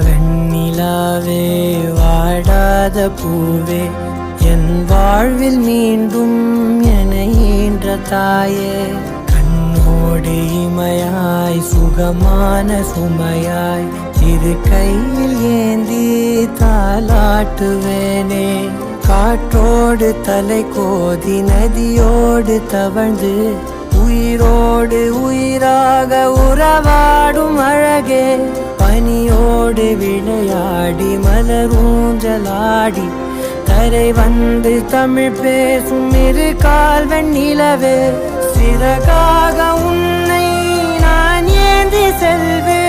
வெண்ணிலாவே வாடாத பூவே என் வாழ்வில் மீண்டும் என ஈன்ற தாயே கண்ணோடு இமையாய் சுகமான சுமையாய் இரு கையில் ஏந்தி தாலாட்டுவேனே காற்றோடு தலை கோதி நதியோடு தவழ்ந்து உயிரோடு உயிராக உறவாடும் அழகே பனியோடு விளையாடி மலரூஞ்சலாடி தரை வந்து தமிழ் பேசும் இரு கால் வெண்ணிலவே சிறகாக உன்னை நான் ஏந்தி செல்வேன்